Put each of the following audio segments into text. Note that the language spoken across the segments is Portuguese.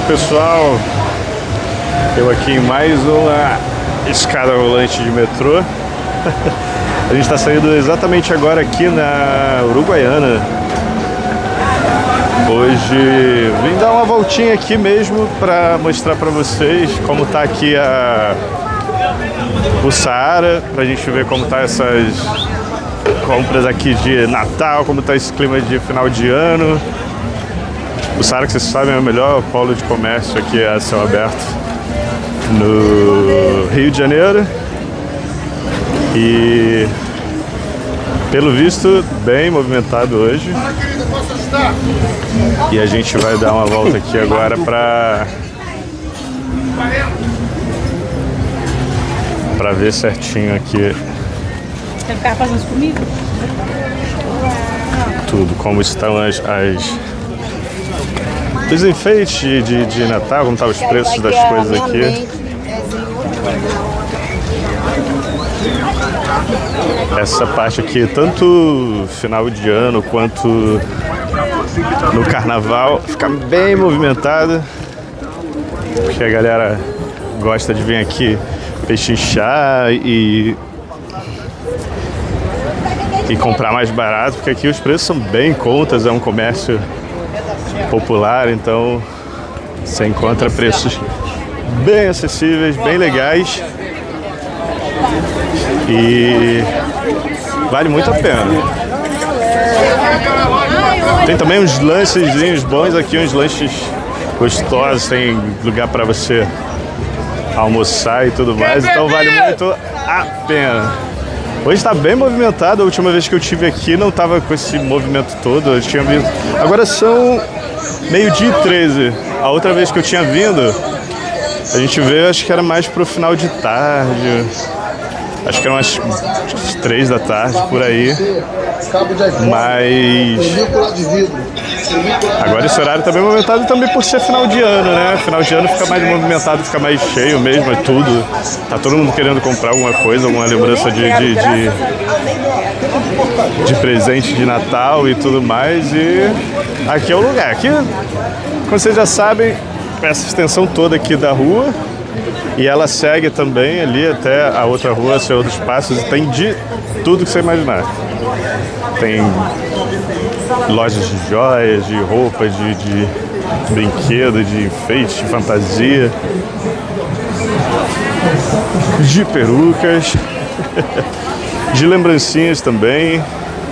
pessoal, eu aqui em mais uma escada rolante de metrô. A gente está saindo exatamente agora aqui na Uruguaiana. Hoje vim dar uma voltinha aqui mesmo para mostrar para vocês como tá aqui o Saara, pra gente ver como tá essas compras aqui de Natal, como tá esse clima de final de ano. O Saara, que vocês sabem, é o melhor polo de comércio aqui a céu aberto no Rio de Janeiro. E pelo visto, bem movimentado hoje. E a gente vai dar uma volta aqui agora para ver certinho aqui. Você ficar fazendo comigo? Tudo, como estão os enfeites de Natal, como estão os preços das coisas aqui. Essa parte aqui, tanto final de ano quanto no carnaval, fica bem movimentada, porque a galera gosta de vir aqui pechinchar e comprar mais barato, porque aqui os preços são bem em contas, é um comércio popular, então você encontra preços bem acessíveis, bem legais e vale muito a pena. Tem também uns lanchezinhos bons aqui, uns lanches gostosos, tem lugar para você almoçar e tudo mais, então vale muito a pena. Hoje está bem movimentado, a última vez que eu estive aqui não estava com esse movimento todo, eu tinha vindo. Agora são 12h13, a outra vez que eu tinha vindo, a gente veio, acho que era mais pro final de tarde, acho que eram umas 3 da tarde, por aí. Mas agora esse horário tá bem movimentado também por ser final de ano, né? Final de ano fica mais movimentado, fica mais cheio mesmo, é tudo. Tá todo mundo querendo comprar alguma coisa, alguma lembrança de presente de Natal e tudo mais. E aqui é o lugar. Aqui, como vocês já sabem, essa extensão toda aqui da rua. E ela segue também ali até a outra rua, sem outros passos, e tem de tudo que você imaginar. Tem lojas de joias, de roupas, de brinquedo, de enfeite, de fantasia, de perucas, de lembrancinhas também.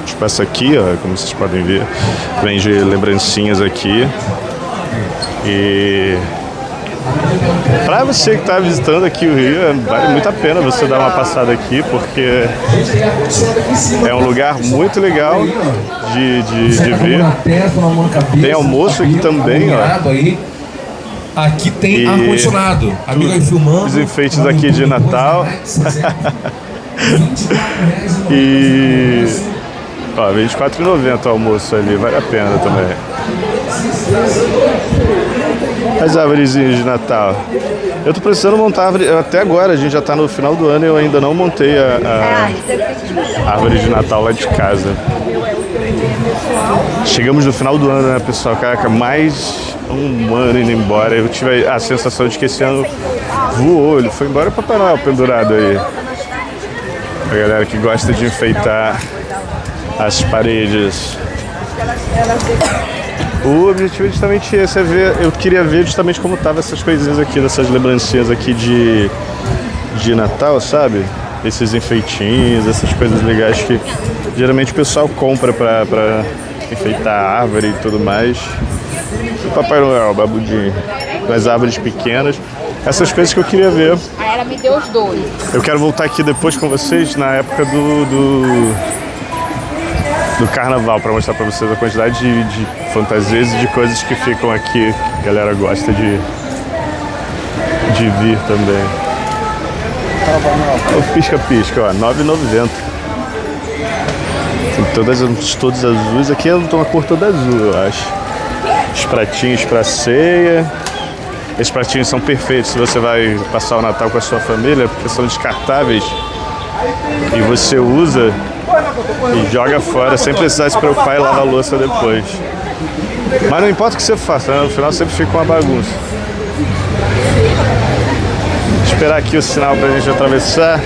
Tipo essa aqui, ó, como vocês podem ver, vende lembrancinhas aqui. E para você que está visitando aqui o Rio, vale muito a pena você dar uma passada aqui, porque é um lugar muito legal de ver. Tem almoço aqui também, ó. Aqui tem ar-condicionado. Amigo aí filmando. Os enfeites aqui de Natal. E ó, R$24,90 o almoço ali, vale a pena também. As árvorezinhas de Natal. Eu tô precisando montar árvore. Até agora, a gente já tá no final do ano e eu ainda não montei a árvore de Natal lá de casa. Chegamos no final do ano, né, pessoal? Caraca, mais um ano indo embora. Eu tive a sensação de que esse ano voou. Ele foi embora, o Papai Noel pendurado aí. A galera que gosta de enfeitar as paredes. O objetivo é justamente esse, é ver, eu queria ver justamente como estavam essas coisinhas aqui, dessas lembrancinhas aqui de Natal, sabe? Esses enfeitinhos, essas coisas legais que geralmente o pessoal compra pra enfeitar a árvore e tudo mais. O Papai Noel, o babudinho, as árvores pequenas, essas coisas que eu queria ver. Aí ela me deu os dois. Eu quero voltar aqui depois com vocês na época do carnaval, para mostrar para vocês a quantidade de fantasias e de coisas que ficam aqui. A galera gosta de vir também. O pisca-pisca, ó, R$9,90. Tem todos azuis. Aqui eu tô uma cor toda azul, eu acho. Os pratinhos para ceia. Esses pratinhos são perfeitos se você vai passar o Natal com a sua família, porque são descartáveis. E você usa e joga fora sem precisar se preocupar e lavar a louça depois. Mas não importa o que você faça, né? No final sempre fica uma bagunça. Esperar aqui o sinal pra gente atravessar.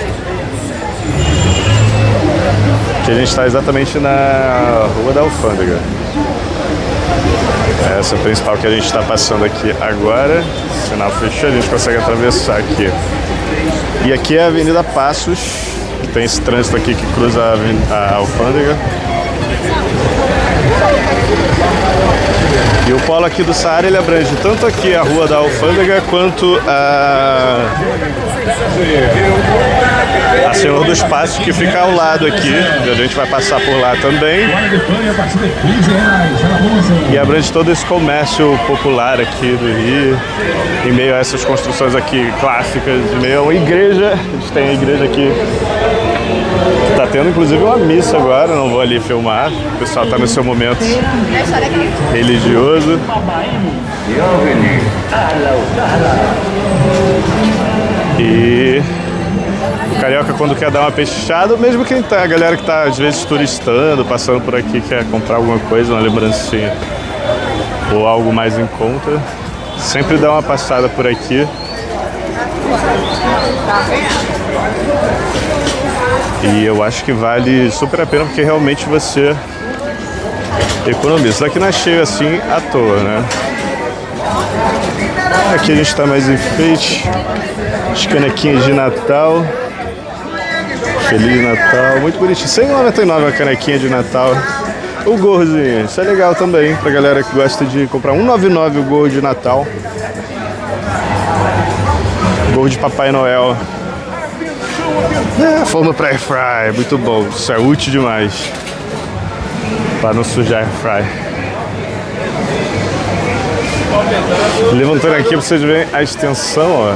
Que a gente está exatamente na Rua da Alfândega. Essa é a principal que a gente está passando aqui agora. O sinal fechou, a gente consegue atravessar aqui. E aqui é a Avenida Passos, que tem esse trânsito aqui que cruza a Alfândega. E o polo aqui do Saara, ele abrange tanto aqui a Rua da Alfândega quanto a Senhor dos Passos, que fica ao lado aqui. A gente vai passar por lá também. E abrange todo esse comércio popular aqui do Rio, em meio a essas construções aqui clássicas, em meio a uma igreja. A gente tem a igreja aqui que está tendo inclusive uma missa agora, não vou ali filmar. O pessoal está no seu momento religioso. E o carioca, quando quer dar uma peixada, mesmo quem tá, a galera que tá às vezes turistando, passando por aqui, quer comprar alguma coisa, uma lembrancinha ou algo mais em conta, sempre dá uma passada por aqui. E eu acho que vale super a pena, porque realmente você economiza. Só que não é cheio assim à toa, né? Aqui a gente tá mais enfeite, as canequinhas de Natal. Feliz Natal, muito bonitinho. R$100,99 a canequinha de Natal. O gorrozinho, isso é legal também pra galera que gosta de comprar. R$1,99 o gorro de Natal. Gorro de Papai Noel. Forno pra air fry, muito bom. Isso é útil demais para não sujar air fry. Levantando aqui pra vocês verem a extensão, ó,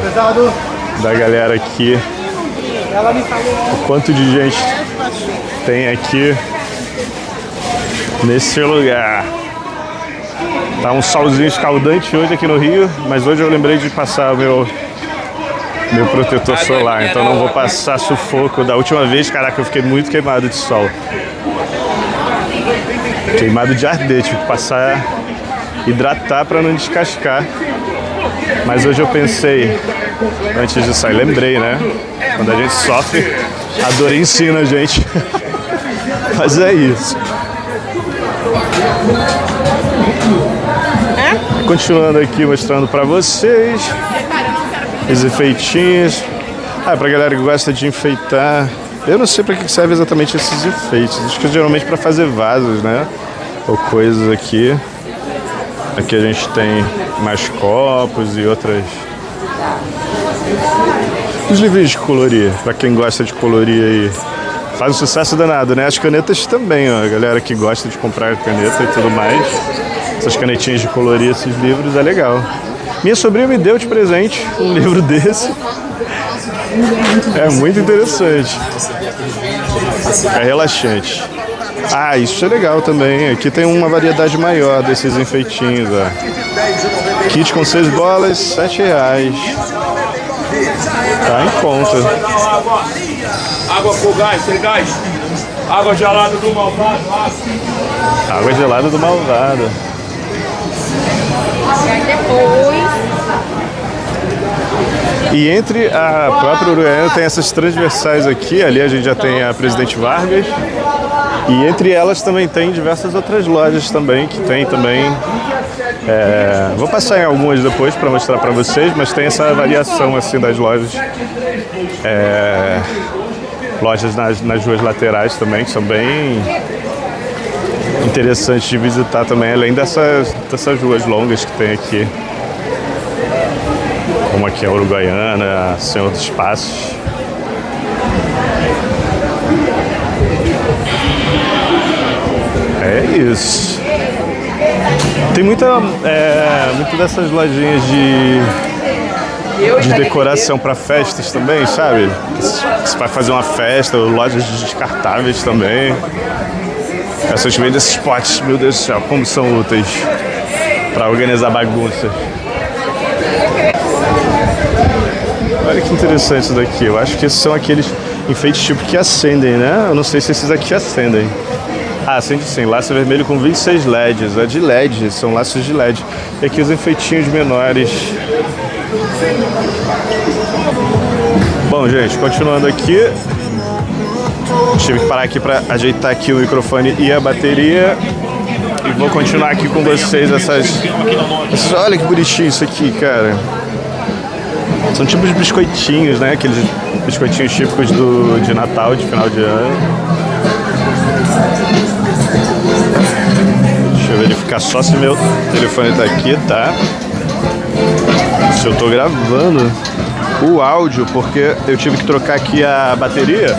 da galera aqui. O quanto de gente tem aqui nesse lugar. Tá um solzinho escaldante hoje aqui no Rio, mas hoje eu lembrei de passar meu protetor solar, então não vou passar sufoco. Da última vez, caraca, eu fiquei muito queimado de sol. Queimado de arder, tive que passar, hidratar para não descascar. Mas hoje eu pensei, antes de sair, lembrei, né? Quando a gente sofre, a dor ensina a gente. Mas é isso. Continuando aqui, mostrando para vocês os enfeitinhos. Pra galera que gosta de enfeitar. Eu não sei para que serve exatamente esses enfeites. Acho que geralmente para fazer vasos, né? Ou coisas aqui. Aqui a gente tem mais copos e outras. Os livrinhos de colorir, para quem gosta de colorir aí. Faz um sucesso danado, né? As canetas também, ó. A galera que gosta de comprar caneta e tudo mais. Essas canetinhas de colorir, esses livros, é legal. Minha sobrinha me deu de presente um livro desse. É muito interessante. É relaxante. Isso é legal também. Aqui tem uma variedade maior desses enfeitinhos, ó. Kit com 6 bolas, R$7. Tá em conta. Água com gás, sem gás. Água gelada do malvado. Água gelada do malvado. E entre a própria Uruguaiana tem essas transversais aqui. Ali a gente já tem a Presidente Vargas. E entre elas também tem diversas outras lojas também, que tem também... vou passar em algumas depois para mostrar para vocês, mas tem essa variação assim das lojas. Lojas nas ruas laterais também, que são bem interessantes de visitar também, além dessas ruas longas que tem aqui. Como aqui a Uruguaiana, a Senhor dos Passos. É isso. Tem muita dessas lojinhas de decoração para festas também, sabe? Você vai fazer uma festa, lojas descartáveis também. Essas vendem esses potes, meu Deus do céu, como são úteis para organizar bagunça. Olha que interessante isso daqui. Eu acho que esses são aqueles enfeites tipo que acendem, né? Eu não sei se esses aqui acendem. Acende sim, laço vermelho com 26 LEDs. É de LED, são laços de LED. E aqui os enfeitinhos menores Bom, gente, continuando aqui. Tive que parar aqui para ajeitar aqui o microfone e a bateria. E vou continuar aqui com vocês essas... Olha que bonitinho isso aqui, cara. São tipos de biscoitinhos, né? Aqueles biscoitinhos típicos de Natal, de final de ano. Deixa eu verificar só se meu telefone tá aqui, tá? Se eu tô gravando o áudio, porque eu tive que trocar aqui a bateria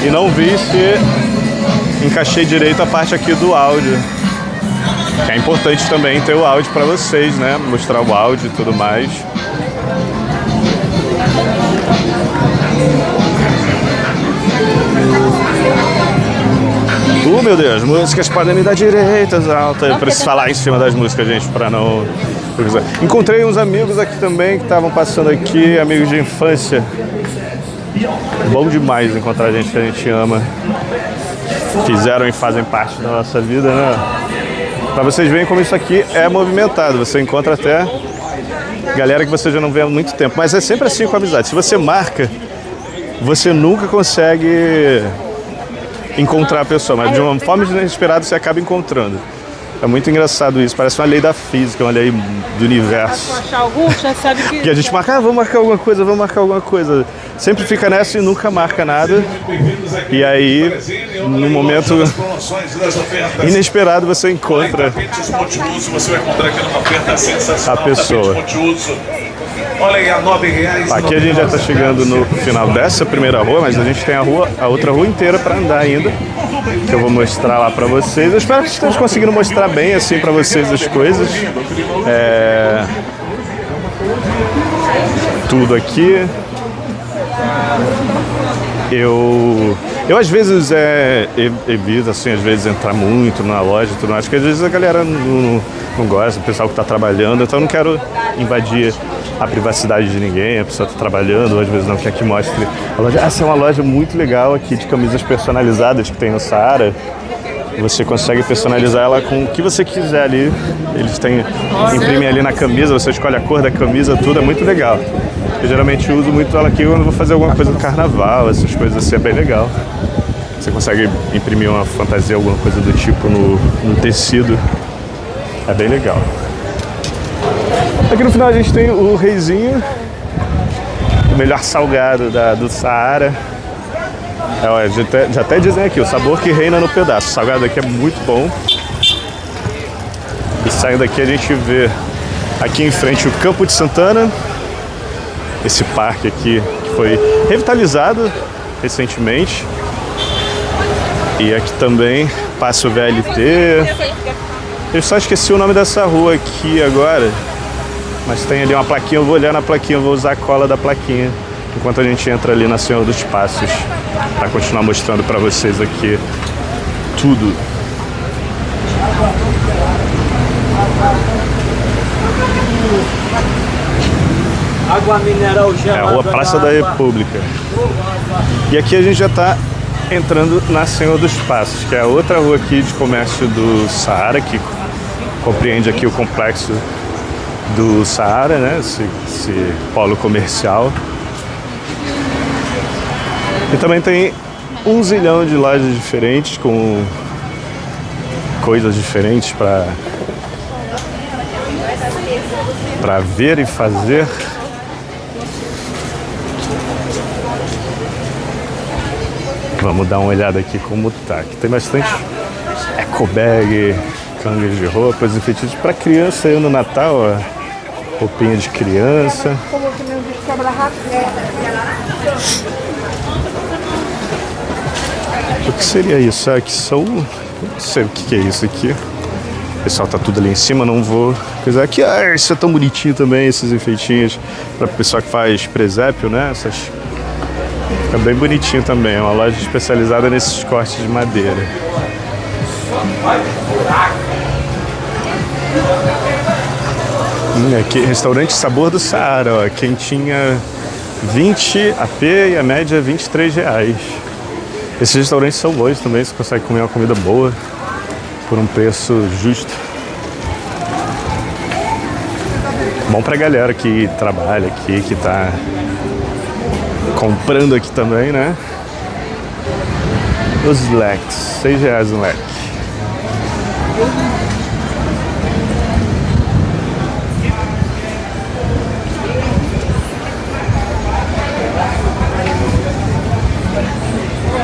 e não vi se encaixei direito a parte aqui do áudio. Que é importante também ter o áudio para vocês, né? Mostrar o áudio e tudo mais. Meu Deus, músicas podem me dar direitas altas. Eu preciso falar em cima das músicas, gente, para não... Encontrei uns amigos aqui também que estavam passando aqui, amigos de infância. Bom demais encontrar gente que a gente ama. Fizeram e fazem parte da nossa vida, né? Pra vocês verem como isso aqui é movimentado. Você encontra até galera que você já não vê há muito tempo. Mas é sempre assim com a amizade. Se você marca, você nunca consegue encontrar a pessoa. Mas de uma forma inesperada você acaba encontrando. É muito engraçado isso. Parece uma lei da física, uma lei do universo. Achar algum, já sabe que a gente marca, vamos marcar alguma coisa, vamos marcar alguma coisa. Sempre fica nessa e nunca marca nada. E aí, no momento inesperado, você encontra a pessoa. Olha aí, a R$9. Aqui a gente já está chegando no final dessa primeira rua, mas a gente tem a outra rua inteira para andar ainda, que eu vou mostrar lá para vocês. Eu espero que estejamos conseguindo mostrar bem assim para vocês as coisas. Tudo aqui. Eu às vezes evito, assim, às vezes entrar muito na loja e tudo mais, porque às vezes a galera não gosta, o pessoal que está trabalhando, então eu não quero invadir a privacidade de ninguém, a pessoa está trabalhando, ou às vezes não quer que mostre a loja. Essa é uma loja muito legal aqui de camisas personalizadas que tem no Saara. Você consegue personalizar ela com o que você quiser ali. Eles imprimem ali na camisa, você escolhe a cor da camisa, tudo, é muito legal. Eu geralmente uso muito ela aqui quando vou fazer alguma coisa do carnaval, essas coisas assim, é bem legal. Você consegue imprimir uma fantasia, alguma coisa do tipo no tecido. É bem legal. Aqui no final a gente tem o reizinho, o melhor salgado do Saara. Já até dizem aqui, o sabor que reina no pedaço. O salgado aqui é muito bom. E saindo daqui a gente vê aqui em frente o Campo de Santana. Esse parque aqui que foi revitalizado recentemente. E aqui também passa o VLT. Eu só esqueci o nome dessa rua aqui agora. Mas tem ali uma plaquinha, eu vou olhar na plaquinha, eu vou usar a cola da plaquinha enquanto a gente entra ali na Senhor dos Passos, para continuar mostrando para vocês aqui tudo. Água mineral gelada. É a Rua Praça da República. E aqui a gente já está entrando na Senhor dos Passos, que é a outra rua aqui de comércio do Saara, que compreende aqui o complexo do Saara, né? Esse polo comercial. E também tem 1 zilhão de lojas diferentes com coisas diferentes para ver e fazer. Vamos dar uma olhada aqui como tá. Aqui tem bastante eco bag, cangas de roupas e feitiços para criança aí no Natal, ó. Roupinha de criança. O que seria isso? Aqui são... Não sei o que é isso aqui. O pessoal tá tudo ali em cima, não vou coisar aqui. Ah, isso é tão bonitinho também, esses enfeitinhos para o pessoal que faz presépio, né? Fica bem bonitinho também. É uma loja especializada nesses cortes de madeira. Aqui, restaurante Sabor do Saara, ó. Quentinha 20 AP e a média R$23. Esses restaurantes são bons também, você consegue comer uma comida boa por um preço justo. Bom pra galera que trabalha aqui, que tá comprando aqui também, né? Os leques, R$6 um leque.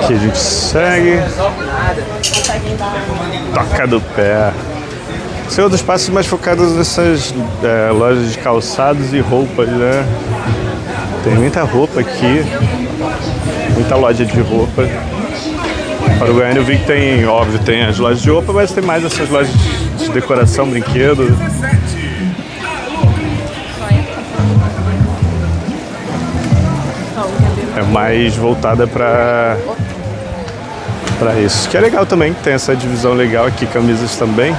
Aqui a gente segue. Toca do pé. São outros passos mais focados nessas lojas de calçados e roupas, né? Tem muita roupa aqui. Muita loja de roupa. Para o Goiânia eu vi que tem, óbvio, tem as lojas de roupa, mas tem mais essas lojas de decoração, brinquedo. É mais voltada para isso. Que é legal também, que tem essa divisão legal aqui, camisas também.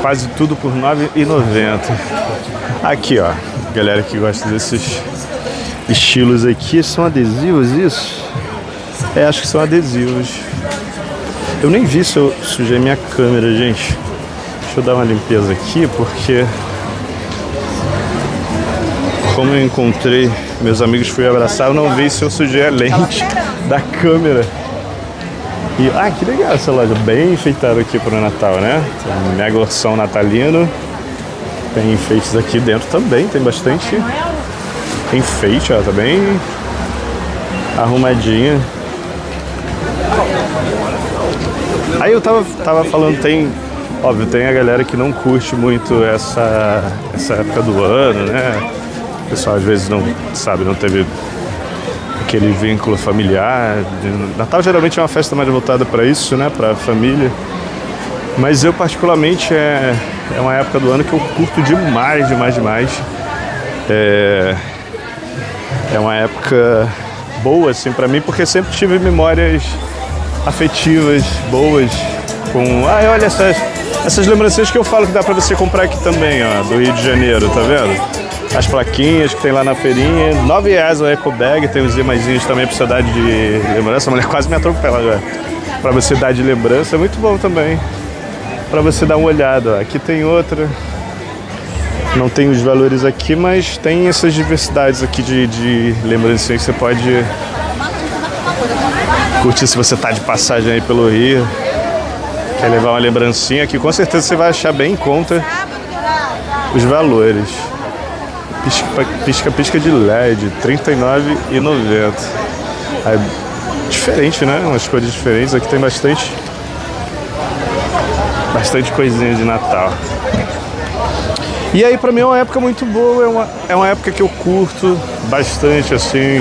Quase tudo por R$9,90. Aqui, ó, galera que gosta desses estilos aqui, são adesivos isso? É, acho que são adesivos. Eu nem vi se eu sujei minha câmera, gente. Deixa eu dar uma limpeza aqui, porque como eu encontrei meus amigos, fui abraçar, eu não vi se eu sujei a lente da câmera. E, que legal essa loja, bem enfeitada aqui para o Natal, né? Tem um mega ursão natalino. Tem enfeites aqui dentro também, tem bastante enfeite, ó, tá bem arrumadinha. Aí eu tava falando, óbvio, tem a galera que não curte muito essa época do ano, né? O pessoal às vezes não teve aquele vínculo familiar. Natal geralmente é uma festa mais voltada para isso, né? Para a família. Mas eu particularmente é uma época do ano que eu curto demais. É uma época boa assim para mim, porque sempre tive memórias afetivas boas com. Olha essas lembrancinhas que eu falo que dá para você comprar aqui também, ó, do Rio de Janeiro, tá vendo? As plaquinhas que tem lá na feirinha, R$9 o eco bag, tem os imãzinhos também pra você dar de lembrança. A mulher quase me atropela já. Pra você dar de lembrança, é muito bom também. Pra você dar uma olhada, ó. Aqui tem outra. Não tem os valores aqui, mas tem essas diversidades aqui de lembrancinhas que você pode curtir se você tá de passagem aí pelo Rio. Quer levar uma lembrancinha aqui, com certeza você vai achar bem em conta os valores. Pisca de LED, R$39,90. É diferente, né? Umas cores diferentes. Aqui tem bastante coisinha de Natal. E aí pra mim é uma época muito boa. É uma época que eu curto bastante, assim.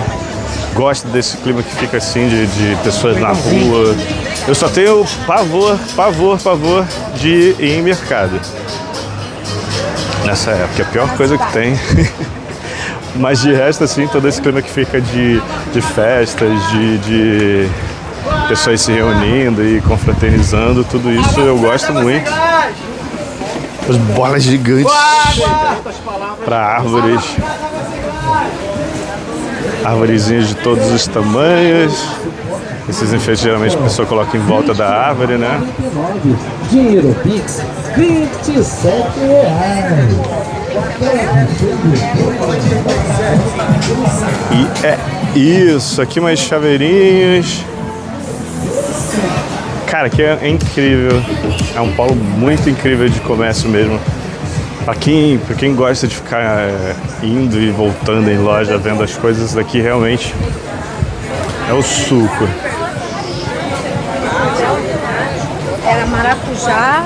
Gosto desse clima que fica assim, de pessoas na rua. Eu só tenho pavor de ir em mercado nessa época, é a pior coisa que tem. Mas de resto, assim, todo esse clima que fica de festas, de pessoas se reunindo e confraternizando, tudo isso eu gosto muito. As bolas gigantes para árvores, arvorezinhas de todos os tamanhos. Esses enfeites geralmente a pessoa coloca em volta da árvore, né? Dinheiro Pix, R$27. E é isso, aqui mais chaveirinhos. Cara, aqui é incrível. É um polo muito incrível de comércio mesmo. Pra quem gosta de ficar indo e voltando em loja, vendo as coisas daqui, realmente é o suco. Era maracujá.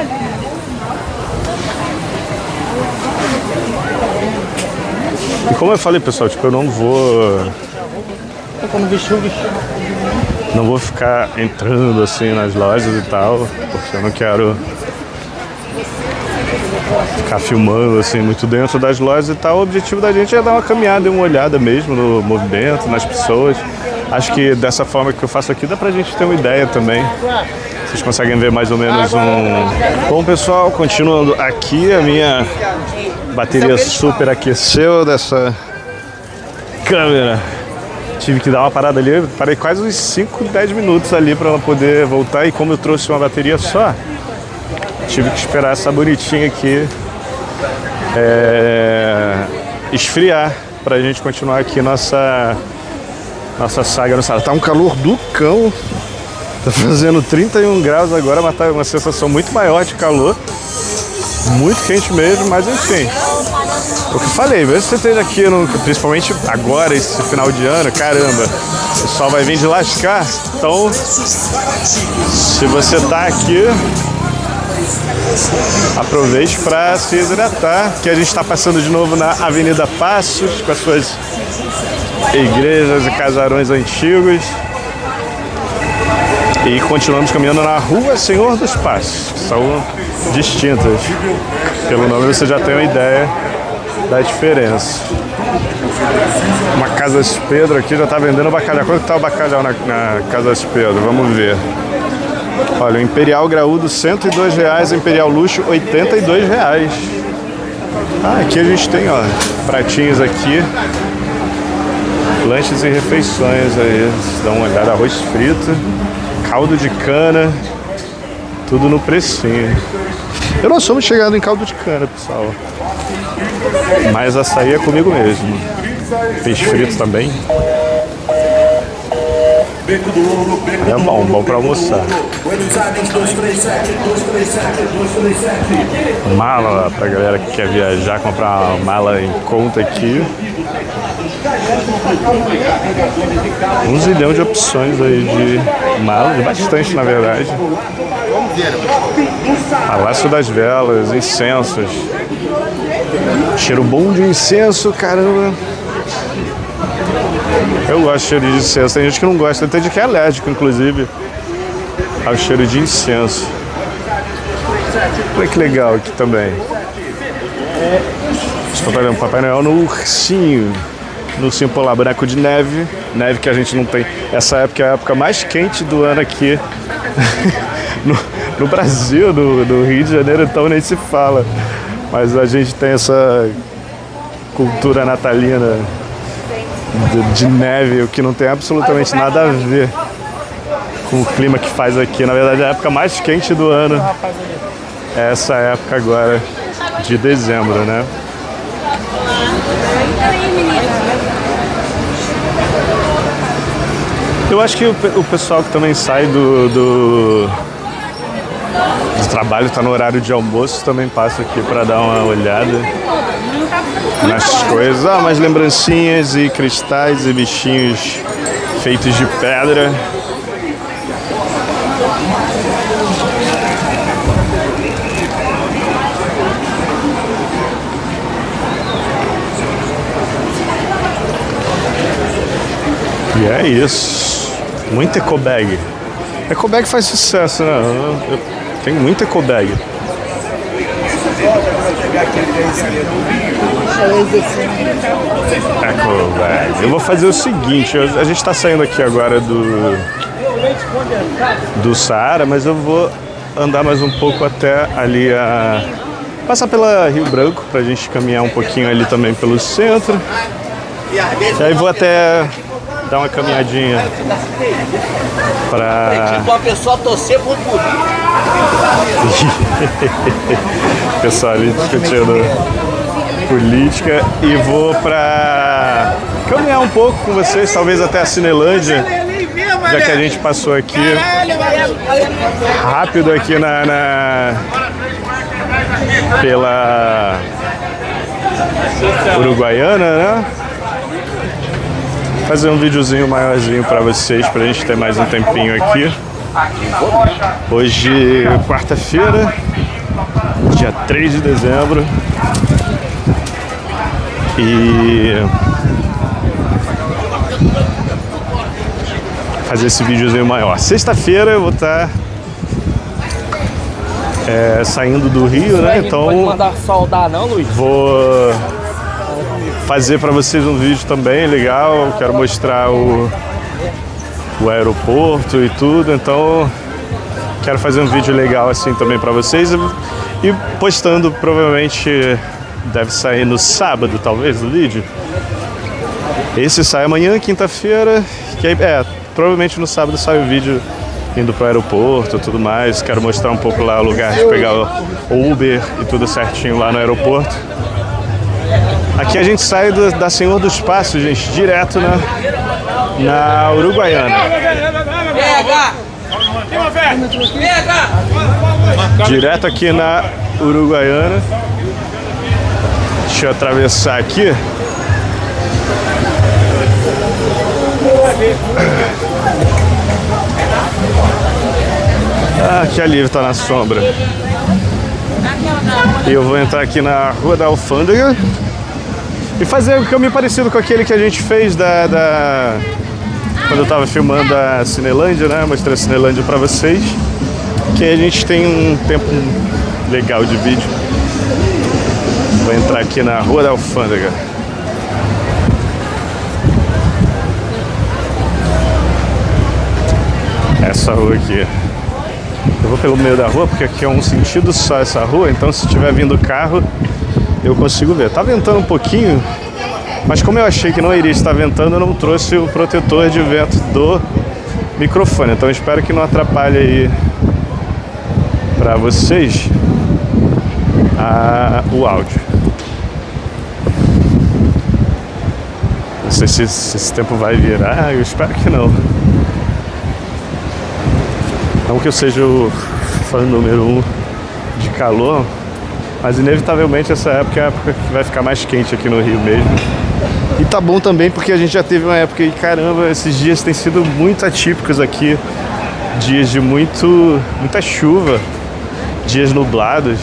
E como eu falei, pessoal, tipo, eu não vou ficar entrando assim nas lojas e tal, porque eu não quero ficar filmando assim muito dentro das lojas e tal. O objetivo da gente é dar uma caminhada e uma olhada mesmo no movimento, nas pessoas. Acho que dessa forma que eu faço aqui dá pra gente ter uma ideia também. Vocês conseguem ver mais ou menos Bom, pessoal, continuando aqui, a minha bateria super aqueceu dessa câmera. Tive que dar uma parada ali, parei quase uns 5, 10 minutos ali para ela poder voltar. E como eu trouxe uma bateria só, tive que esperar essa bonitinha aqui esfriar pra gente continuar aqui nossa saga no Saara. Tá um calor do cão. Tá fazendo 31 graus agora, mas tá uma sensação muito maior de calor. Muito quente mesmo, mas enfim. O que eu falei, mesmo você esteja aqui, principalmente agora, esse final de ano, caramba, o sol vai vir de lascar. Então, se você tá aqui, aproveite para se hidratar, que a gente está passando de novo na Avenida Passos, com as suas igrejas e casarões antigos. E continuamos caminhando na Rua Senhor dos Passos, que são distintas. Pelo nome você já tem uma ideia da diferença. Uma Casas Pedro aqui já está vendendo bacalhau. Quanto está o bacalhau na Casas Pedro? Vamos ver. Olha, o Imperial Graúdo R$ 102, o Imperial Luxo R$ 82. Aqui a gente tem, ó, pratinhos aqui. Lanches e refeições aí. Dá uma olhada, arroz frito, caldo de cana, tudo no precinho. Eu não sou muito chegado em caldo de cana, pessoal. Mas açaí é comigo mesmo. Peixe frito também. É bom pra almoçar. Mala pra galera que quer viajar, comprar uma mala em conta aqui. Um zilhão de opções aí de malas, bastante na verdade. Palácio das Velas, incensos. Cheiro bom de incenso, caramba. Eu gosto de cheiro de incenso, tem gente que não gosta, tem gente que é alérgico, inclusive, ao cheiro de incenso. Olha que legal aqui também. Papai Noel no ursinho. No ursinho polar, boneco de neve. Neve que a gente não tem. Essa época é a época mais quente do ano aqui no Brasil, no Rio de Janeiro, então nem se fala. Mas a gente tem essa cultura natalina de neve, o que não tem absolutamente nada a ver com o clima que faz aqui. Na verdade, a época mais quente do ano é essa época agora de dezembro, né? Eu acho que o pessoal que também sai do trabalho, está no horário de almoço, também passa aqui para dar uma olhada nas coisas. Umas lembrancinhas e cristais e bichinhos feitos de pedra. E é isso. Muita ecobag. Ecobag faz sucesso, né? Tem muita ecobag. Ecobag. Eu vou fazer o seguinte, a gente está saindo aqui agora do Saara, mas eu vou andar mais um pouco até ali passar pela Rio Branco, pra gente caminhar um pouquinho ali também pelo centro. E aí vou até dar uma caminhadinha pra... É tipo uma pessoa torcer por política. Pessoal ali discutindo política. E vou pra caminhar um pouco com vocês, talvez até a Cinelândia, já que a gente passou aqui rápido aqui pela Uruguaiana, né? Fazer um videozinho maiorzinho pra vocês, pra gente ter mais um tempinho aqui. Hoje, quarta-feira, dia 3 de dezembro. E fazer esse videozinho maior. Sexta-feira eu vou estar saindo do Rio, né? Então pode mandar soldar não, Luiz? Vou fazer para vocês um vídeo também legal. Quero mostrar o aeroporto e tudo. Então quero fazer um vídeo legal assim também para vocês. E postando, provavelmente deve sair no sábado, talvez, o vídeo. Esse sai amanhã, quinta-feira. Que aí, provavelmente no sábado sai o vídeo indo pro aeroporto e tudo mais. Quero mostrar um pouco lá o lugar de pegar o Uber e tudo certinho lá no aeroporto. Aqui a gente sai da Senhor dos Passos, gente, direto na Uruguaiana. Direto aqui na Uruguaiana. Deixa eu atravessar aqui. Ah, que alívio, tá na sombra. E eu vou entrar aqui na Rua da Alfândega e fazer um caminho parecido com aquele que a gente fez quando eu tava filmando a Cinelândia, né? Mostrei a Cinelândia pra vocês. Que aí a gente tem um tempo legal de vídeo. Vou entrar aqui na Rua da Alfândega. Essa rua aqui. Eu vou pelo meio da rua porque aqui é um sentido só essa rua, então se estiver vindo carro eu consigo ver. Tá ventando um pouquinho, mas como eu achei que não iria estar ventando, eu não trouxe o protetor de vento do microfone, então eu espero que não atrapalhe aí para vocês o áudio. Não sei se esse tempo vai virar, eu espero que não. Não que eu seja o fã número 1 de calor, mas inevitavelmente essa época é a época que vai ficar mais quente aqui no Rio mesmo. E tá bom também porque a gente já teve uma época e caramba, esses dias têm sido muito atípicos aqui. Dias de muita chuva, dias nublados,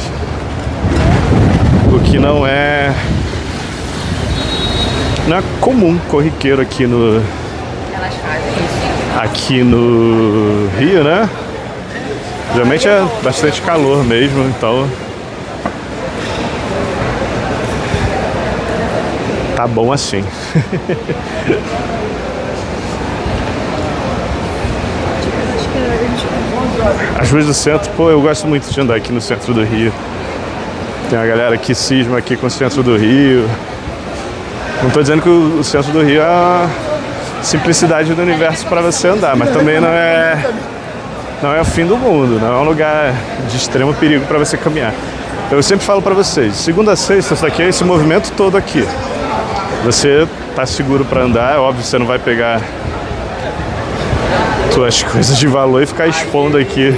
o que não é comum, corriqueiro aqui no Rio, né? Geralmente é bastante calor mesmo, então tá bom assim. As ruas do centro, pô, eu gosto muito de andar aqui no centro do Rio. Tem uma galera que cisma aqui com o centro do Rio. Não tô dizendo que o centro do Rio é a simplicidade do universo para você andar, mas também não é o fim do mundo, não é um lugar de extremo perigo para você caminhar. Eu sempre falo para vocês, segunda a sexta, isso aqui é esse movimento todo aqui. Você tá seguro para andar, é óbvio, você não vai pegar suas coisas de valor e ficar expondo aqui,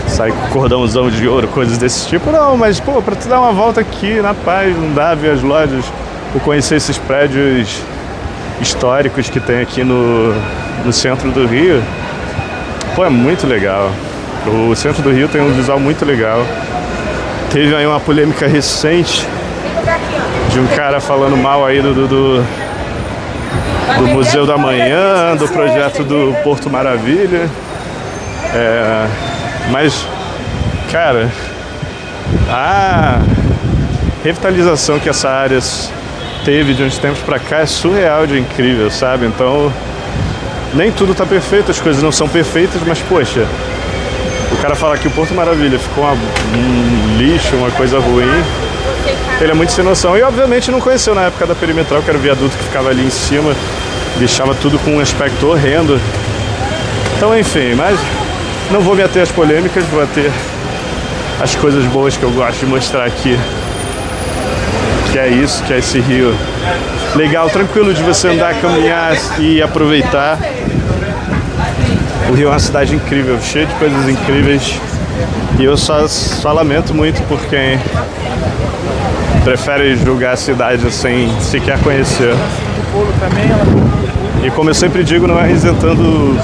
sair com cordãozão de ouro, coisas desse tipo. Não, mas pô, para tu dar uma volta aqui na paz, andar, ver as lojas, ou conhecer esses prédios históricos que tem aqui no centro do Rio, pô, é muito legal. O centro do Rio tem um visual muito legal. Teve aí uma polêmica recente de um cara falando mal aí do Museu da Manhã, do projeto do Porto Maravilha. Mas, cara, a revitalização que essa área teve de uns tempos pra cá é surreal de incrível, sabe? Então, nem tudo tá perfeito, as coisas não são perfeitas, mas, poxa, o cara fala que o Porto Maravilha ficou um lixo, uma coisa ruim, ele é muito sem noção. E, obviamente, não conheceu na época da perimetral, que era o viaduto que ficava ali em cima, deixava tudo com um aspecto horrendo. Então, enfim, mas não vou me ater às polêmicas, vou ater às coisas boas que eu gosto de mostrar aqui. Que é isso, que é esse Rio legal, tranquilo de você andar, caminhar e aproveitar. O Rio é uma cidade incrível, cheia de coisas incríveis. E eu só lamento muito por quem prefere julgar a cidade sem sequer conhecer. E como eu sempre digo, não é isentando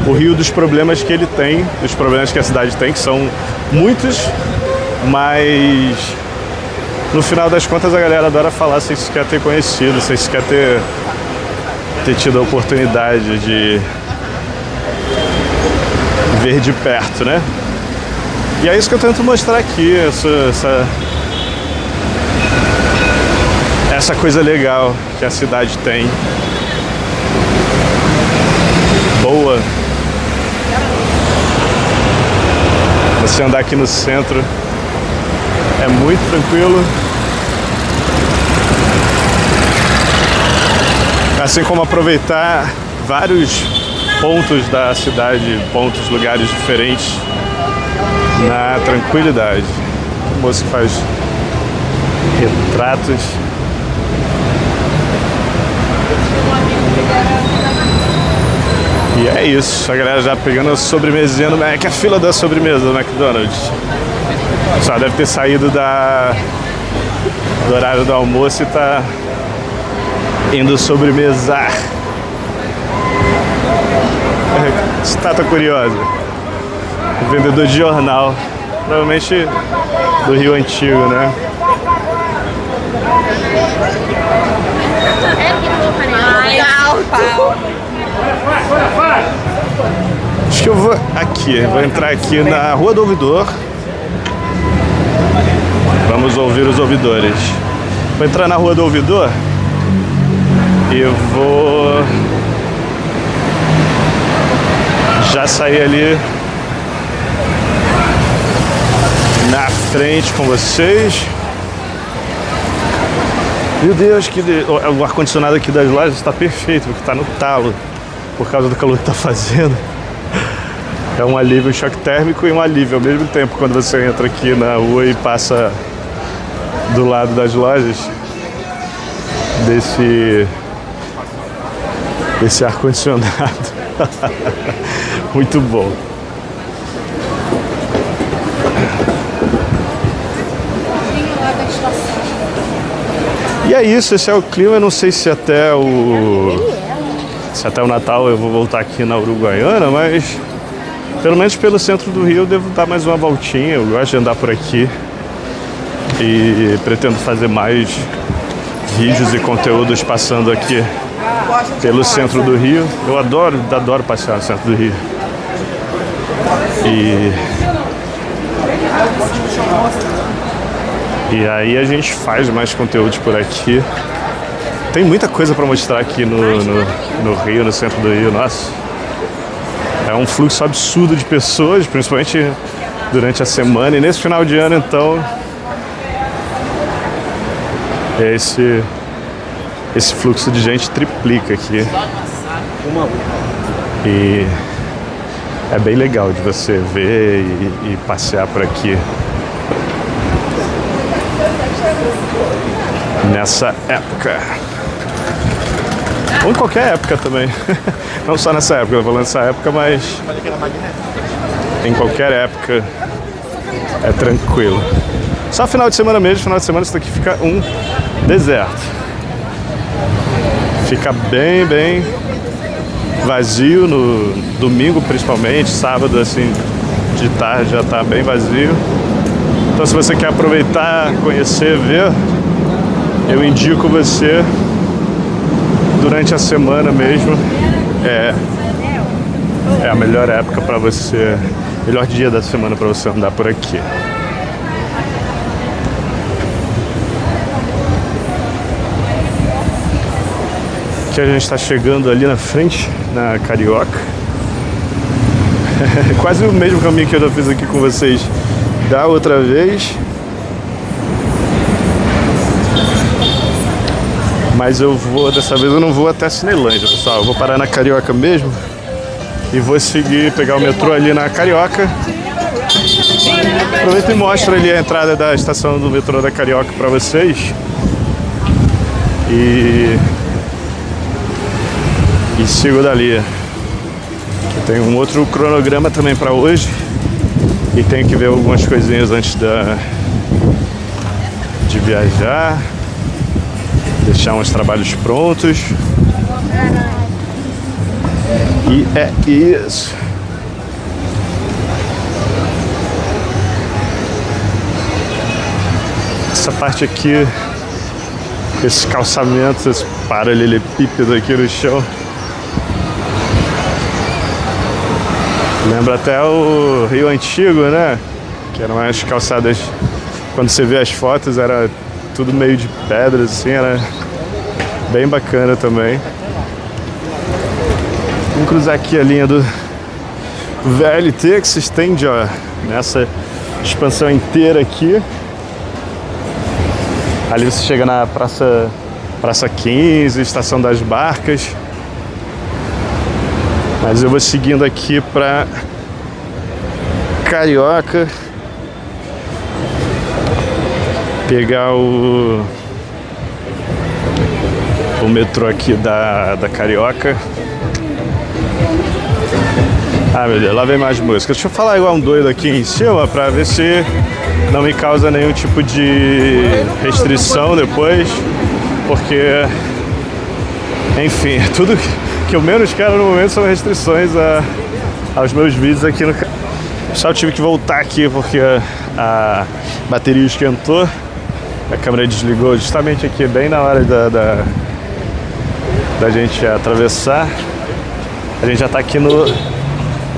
o Rio dos problemas que ele tem, dos problemas que a cidade tem, que são muitos, mas no final das contas a galera adora falar sem sequer ter conhecido, sem sequer ter tido a oportunidade de ver de perto, né? E é isso que eu tento mostrar aqui, essa coisa legal que a cidade tem. Boa. Você andar aqui no centro é muito tranquilo. Assim como aproveitar vários pontos da cidade, lugares diferentes na tranquilidade. O moço que faz retratos. E é isso, a galera já pegando a sobremesinha no Mac, a fila da sobremesa do McDonald's. Só deve ter saído do horário do almoço e tá indo sobremesar. Estátua curiosa. O vendedor de jornal. Provavelmente do Rio Antigo, né? Acho que eu vou aqui, vou entrar aqui na Rua do Ouvidor. Vamos ouvir os ouvidores. Vou entrar na Rua do Ouvidor e vou já sair ali na frente com vocês. Meu Deus, o ar-condicionado aqui das lojas está perfeito, porque está no talo por causa do calor que está fazendo. É um alívio, um choque térmico e um alívio ao mesmo tempo quando você entra aqui na rua e passa do lado das lojas desse ar-condicionado. Muito bom. E é isso, esse é o clima. Eu não sei se até o Natal eu vou voltar aqui na Uruguaiana, mas pelo menos pelo centro do Rio eu devo dar mais uma voltinha. Eu gosto de andar por aqui e pretendo fazer mais vídeos e conteúdos passando aqui pelo centro do Rio. Eu adoro passear no centro do Rio. E aí a gente faz mais conteúdos por aqui. Tem muita coisa para mostrar aqui no Rio, no centro do Rio. Nossa, é um fluxo absurdo de pessoas, principalmente durante a semana. E nesse final de ano, então, esse fluxo de gente triplica aqui. E é bem legal de você ver e passear por aqui nessa época. Ou em qualquer época também. Não só nessa época, eu vou falando nessa época, mas em qualquer época é tranquilo. Só final de semana mesmo, final de semana isso daqui fica um deserto. Fica bem vazio no domingo principalmente, sábado assim de tarde já tá bem vazio. Então se você quer aproveitar, conhecer, ver, eu indico você durante a semana mesmo. É a melhor época para você, melhor dia da semana para você andar por aqui. Aqui a gente está chegando ali na frente, na Carioca. Quase o mesmo caminho que eu já fiz aqui com vocês da outra vez. Mas dessa vez eu não vou até a Cinelândia, pessoal. Eu vou parar na Carioca mesmo e vou pegar o metrô ali na Carioca. Aproveito e mostro ali a entrada da estação do metrô da Carioca para vocês. E sigo dali. Tem um outro cronograma também para hoje e tenho que ver algumas coisinhas antes de viajar, deixar uns trabalhos prontos. E é isso. Essa parte aqui, esse calçamento, esse paralelepípedo aqui no chão, lembra até o Rio Antigo, né? Que eram as calçadas, quando você vê as fotos, era tudo meio de pedras, assim, era bem bacana também. Vamos cruzar aqui a linha do VLT, que se estende, ó, nessa expansão inteira aqui. Ali você chega na Praça 15, Estação das Barcas. Mas eu vou seguindo aqui para Carioca, pegar o metrô aqui da Carioca. Ah, meu Deus, lá vem mais música. Deixa eu falar igual um doido aqui em cima pra ver se não me causa nenhum tipo de restrição depois, porque, enfim, tudo que eu menos quero no momento são restrições aos meus vídeos aqui no canal. Só eu tive que voltar aqui porque a bateria esquentou, a câmera desligou justamente aqui, bem na hora da gente atravessar. A gente já tá aqui no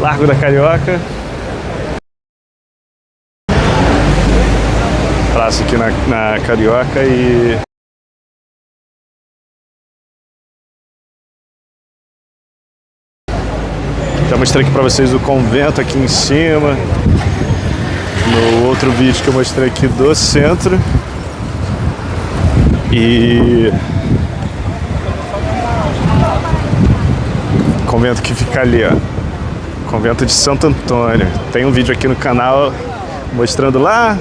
Largo da Carioca. Praça aqui na Carioca e... Já mostrei aqui pra vocês o convento aqui em cima. No outro vídeo que eu mostrei aqui do centro. E... convento que fica ali, ó. Convento de Santo Antônio. Tem um vídeo aqui no canal mostrando lá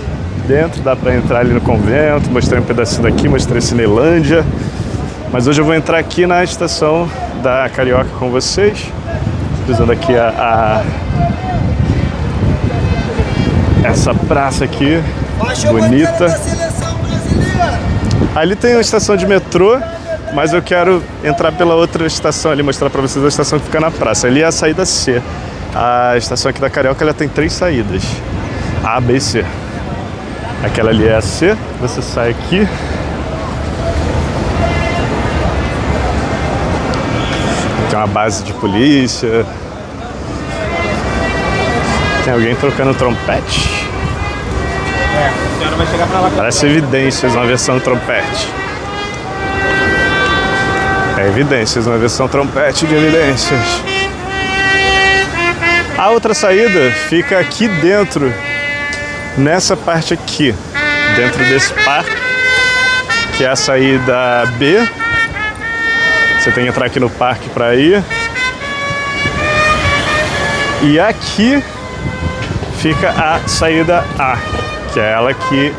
dentro, dá pra entrar ali no convento. Mostrei um pedacinho daqui, mostrei Cinelândia. Mas hoje eu vou entrar aqui na estação da Carioca com vocês. Usando aqui essa praça aqui, bonita. Ali tem uma estação de metrô, mas eu quero entrar pela outra estação ali, mostrar pra vocês a estação que fica na praça. Ali é a saída C. A estação aqui da Carioca, ela tem 3 saídas. A, B e C. Aquela ali é a C, você sai aqui. Tem uma base de polícia. Tem alguém tocando trompete. A senhora vai chegar pra lá. Parece Evidências, uma versão trompete. É Evidências, uma versão trompete de Evidências. A outra saída fica aqui dentro, nessa parte aqui, dentro desse parque, que é a saída B. Você tem que entrar aqui no parque para ir. E aqui fica a saída A, que é ela que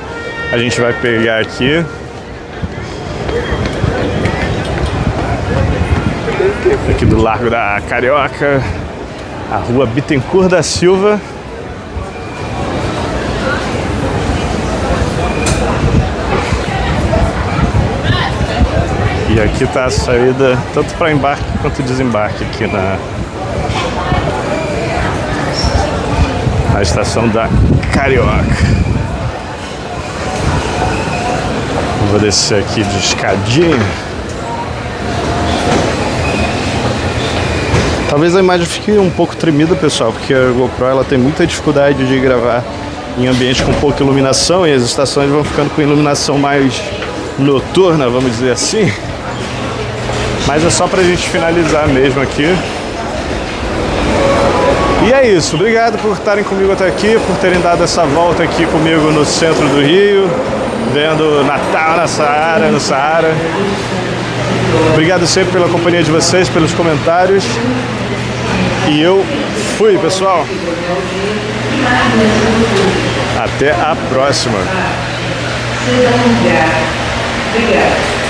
a gente vai pegar aqui. Aqui do Largo da Carioca, a rua Bittencourt da Silva. E aqui está a saída tanto para embarque quanto desembarque aqui na estação da Carioca. Vou descer aqui de escadinha. Talvez a imagem fique um pouco tremida, pessoal, porque a GoPro ela tem muita dificuldade de gravar em ambiente com pouca iluminação e as estações vão ficando com iluminação mais noturna, vamos dizer assim. Mas é só pra gente finalizar mesmo aqui. E é isso, obrigado por estarem comigo até aqui, por terem dado essa volta aqui comigo no centro do Rio, vendo Natal no Saara. Obrigado sempre pela companhia de vocês, pelos comentários. E eu fui, pessoal. Até a próxima. Obrigado.